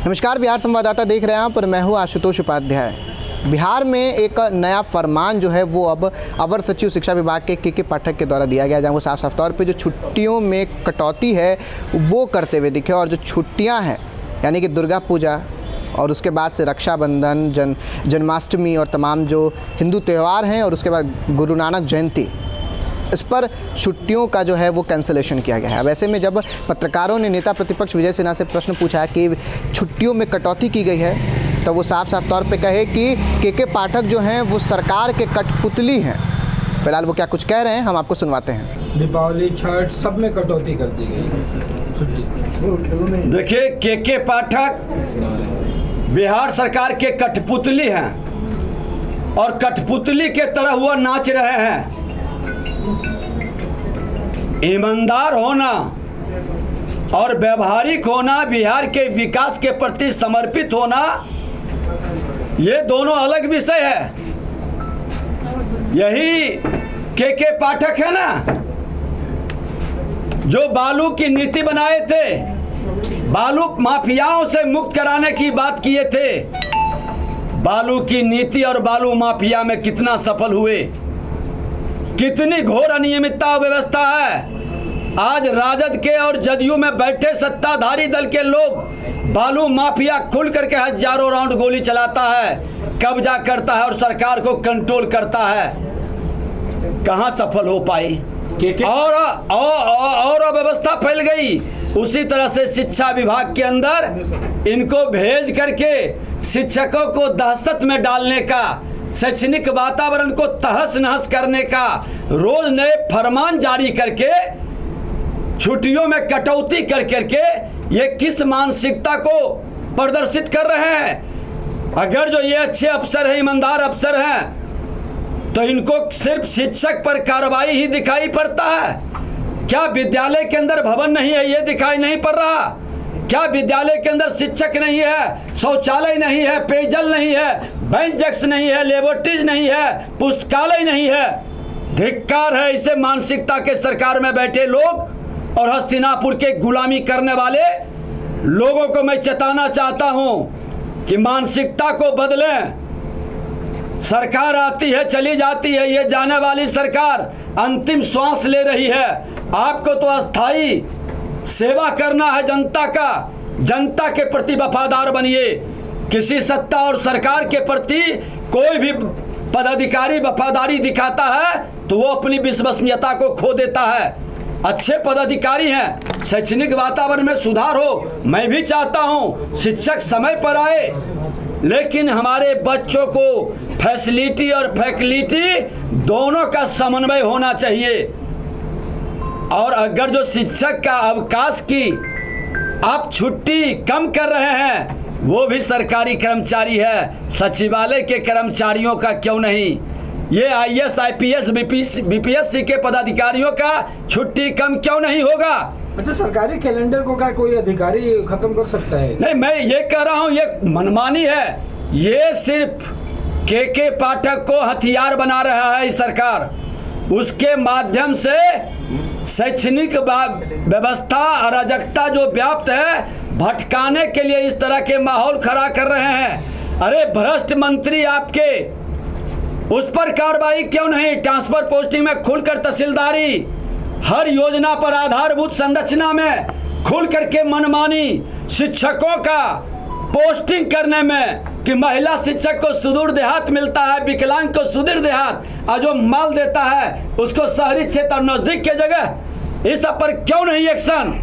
नमस्कार, बिहार संवाददाता देख रहे हैं आप और मैं हूँ आशुतोष उपाध्याय। बिहार में एक नया फरमान जो है वो अब अवर सचिव शिक्षा विभाग के पाठक के द्वारा दिया गया, जहाँ वो साफ साफ तौर पे जो छुट्टियों में कटौती है वो करते हुए दिखे। और जो छुट्टियाँ हैं यानी कि दुर्गा पूजा और उसके बाद से रक्षाबंधन, जन्माष्टमी और तमाम जो हिंदू त्यौहार हैं और उसके बाद गुरु नानक जयंती, इस पर छुट्टियों का जो है वो कैंसिलेशन किया गया है। अब ऐसे में जब पत्रकारों ने नेता प्रतिपक्ष विजय सिन्हा से प्रश्न पूछा कि छुट्टियों में कटौती की गई है, तो वो साफ साफ तौर पे कहे कि के पाठक जो हैं वो सरकार के कठपुतली हैं। फिलहाल वो क्या कुछ कह रहे हैं, हम आपको सुनवाते हैं। दीपावली, छठ, सब में कटौती कर दी गई। देखिए, के पाठक बिहार सरकार के कठपुतली हैं और कठपुतली के तरह हुआ नाच रहे हैं। ईमानदार होना और व्यवहारिक होना, बिहार के विकास के प्रति समर्पित होना, ये दोनों अलग विषय है। यही के पाठक है ना जो बालू की नीति बनाए थे, बालू माफियाओं से मुक्त कराने की बात किए थे। बालू की नीति और बालू माफिया में कितना सफल हुए, कितनी घोर अनियमितता व्यवस्था है। आज राजद के और जदयू में बैठे सत्ताधारी दल के लोग बालू माफिया खुल करके हजारों राउंड गोली चलाता है, कब्जा करता है और सरकार को कंट्रोल करता है। कहां सफल हो पाई और अव्यवस्था फैल गई। उसी तरह से शिक्षा विभाग के अंदर इनको भेज करके शिक्षकों को दहशत में डालने का, शैक्षणिक वातावरण को तहस नहस करने का, रोज नए फरमान जारी करके छुट्टियों में कटौती कर करके ये किस मानसिकता को प्रदर्शित कर रहे हैं। अगर जो ये अच्छे अफसर हैं, ईमानदार अफसर हैं, तो इनको सिर्फ शिक्षक पर कार्रवाई ही दिखाई पड़ता है। क्या विद्यालय के अंदर भवन नहीं है ये दिखाई नहीं पड़ रहा? क्या विद्यालय के अंदर शिक्षक नहीं है, शौचालय नहीं है, पेयजल नहीं है, बेंच डेस्क नहीं है, लेबोरेटरीज नहीं है, पुस्तकालय नहीं है? धिक्कार है इसे मानसिकता के सरकार में बैठे लोग और हस्तिनापुर के गुलामी करने वाले लोगों को मैं चेताना चाहता हूं कि मानसिकता को बदलें। सरकार आती है चली जाती है, ये जाने वाली सरकार अंतिम श्वास ले रही है। आपको तो अस्थाई सेवा करना है जनता का, जनता के प्रति वफादार बनिए। किसी सत्ता और सरकार के प्रति कोई भी पदाधिकारी वफादारी दिखाता है तो वो अपनी विश्वसनीयता को खो देता है। अच्छे पदाधिकारी हैं, शैक्षणिक वातावरण में सुधार हो, मैं भी चाहता हूं शिक्षक समय पर आए, लेकिन हमारे बच्चों को फैसिलिटी और फैकल्टी दोनों का समन्वय होना चाहिए। और अगर जो शिक्षक का अवकाश की आप छुट्टी कम कर रहे हैं, वो भी सरकारी कर्मचारी है, सचिवालय के कर्मचारियों का क्यों नहीं? ये IAS, IPS, BPSC के पदाधिकारियों का छुट्टी कम क्यों नहीं होगा? अच्छा, सरकारी कैलेंडर को क्या कोई अधिकारी खत्म कर सकता है? नहीं, मैं ये कह रहा हूँ ये मनमानी है। ये सिर्फ के पाठक को हथियार बना रहा है इस सरकार। उसके माध्यम से शैक्षणिक व्यवस्था अराजकता जो व्याप्त है, भटकाने के लिए इस तरह के माहौल खड़ा कर रहे हैं। अरे भ्रष्ट मंत्री आपके, उस पर कार्रवाई क्यों नहीं? ट्रांसफर पोस्टिंग में खुलकर तहसीलदारी, हर योजना पर आधारभूत संरचना में खुल करके मनमानी, शिक्षकों का पोस्टिंग करने में कि महिला शिक्षक को सुदूर देहात मिलता है, विकलांग को सुदूर देहात, और जो माल देता है उसको शहरी क्षेत्र नजदीक के जगह, इस सब पर क्यों नहीं एक्शन?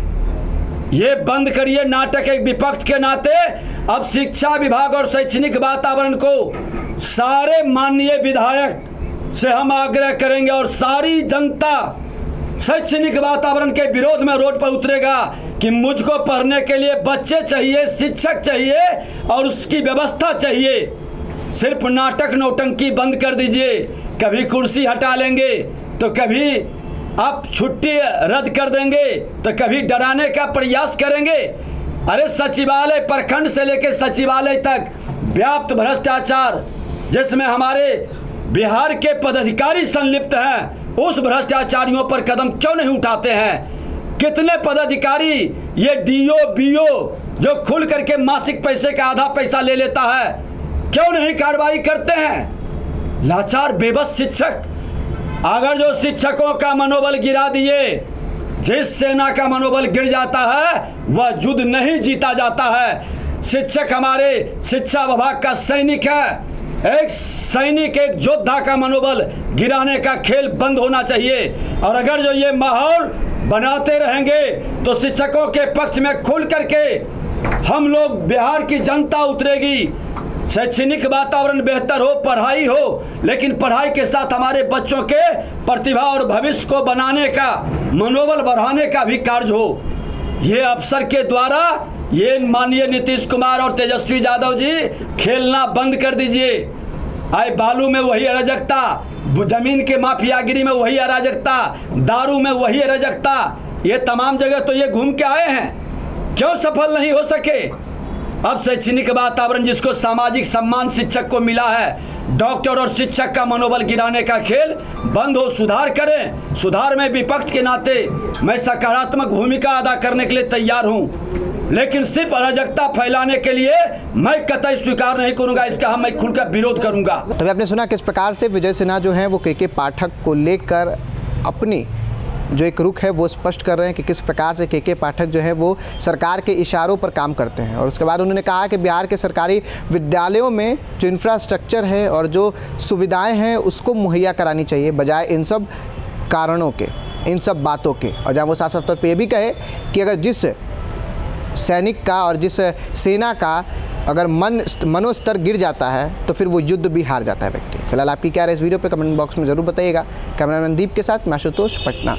ये बंद करिए नाटक। एक विपक्ष के नाते अब शिक्षा विभाग और शैक्षणिक वातावरण को सारे माननीय विधायक से हम आग्रह करेंगे और सारी जनता शैक्षणिक वातावरण के विरोध में रोड पर उतरेगा कि मुझको पढ़ने के लिए बच्चे चाहिए, शिक्षक चाहिए और उसकी व्यवस्था चाहिए। सिर्फ नाटक नौटंकी बंद कर दीजिए। कभी कुर्सी हटा लेंगे तो कभी आप छुट्टी रद्द कर देंगे तो कभी डराने का प्रयास करेंगे। अरे सचिवालय, प्रखंड से लेकर सचिवालय तक व्याप्त भ्रष्टाचार, जिसमें हमारे बिहार के पदाधिकारी संलिप्त हैं, उस भ्रष्टाचारियों पर कदम क्यों नहीं उठाते हैं? कितने पदाधिकारी ये डीओ बीओ जो खुल करके मासिक पैसे का आधा पैसा ले लेता है, क्यों नहीं कार्रवाई करते हैं? लाचार बेबस शिक्षक, अगर जो शिक्षकों का मनोबल गिरा दिए, जिस सेना का मनोबल गिर जाता है वह युद्ध नहीं जीता जाता है। शिक्षक हमारे शिक्षा विभाग का सैनिक है। एक सैनिक, एक योद्धा का मनोबल गिराने का खेल बंद होना चाहिए। और अगर जो ये माहौल बनाते रहेंगे तो शिक्षकों के पक्ष में खुल करके हम लोग, बिहार की जनता उतरेगी। शैक्षणिक वातावरण बेहतर हो, पढ़ाई हो, लेकिन पढ़ाई के साथ हमारे बच्चों के प्रतिभा और भविष्य को बनाने का, मनोबल बढ़ाने का भी कार्य हो। ये अफसर के द्वारा ये माननीय नीतीश कुमार और तेजस्वी यादव जी खेलना बंद कर दीजिए। आए बालू में वही अराजकता, जमीन के माफियागिरी में वही अराजकता, दारू में वही अराजकता, ये तमाम जगह तो ये घूम के आए हैं, क्यों सफल नहीं हो सके? अब शैक्षणिक वातावरण जिसको सामाजिक सम्मान शिक्षक को मिला है, डॉक्टर और शिक्षक का मनोबल गिराने का खेल बंद हो, सुधार करें। सुधार में विपक्ष के नाते मैं सकारात्मक भूमिका अदा करने के लिए तैयार हूं, लेकिन सिर्फ अराजकता फैलाने के लिए मैं कतई स्वीकार नहीं करूंगा। इसका मैं खुलकर विरोध करूंगा। तभी आपने सुना किस प्रकार से विजय सिन्हा जो है वो के पाठक को लेकर अपनी जो एक रुख है वो स्पष्ट कर रहे हैं कि किस प्रकार से के पाठक जो है वो सरकार के इशारों पर काम करते हैं। और उसके बाद उन्होंने कहा कि बिहार के सरकारी विद्यालयों में जो इंफ्रास्ट्रक्चर है और जो सुविधाएं हैं उसको मुहैया करानी चाहिए, बजाय इन सब कारणों के, इन सब बातों के। और जहाँ वो साफ साफ तौर पर यह भी कहे कि अगर जिस सैनिक का और जिस सेना का अगर मनोस्तर गिर जाता है तो फिर वो युद्ध भी हार जाता है व्यक्ति। फिलहाल आपकी क्या राय इस वीडियो पे कमेंट बॉक्स में ज़रूर बताइएगा। कैमरामैन दीप के साथ मैं आशुतोष, पटना।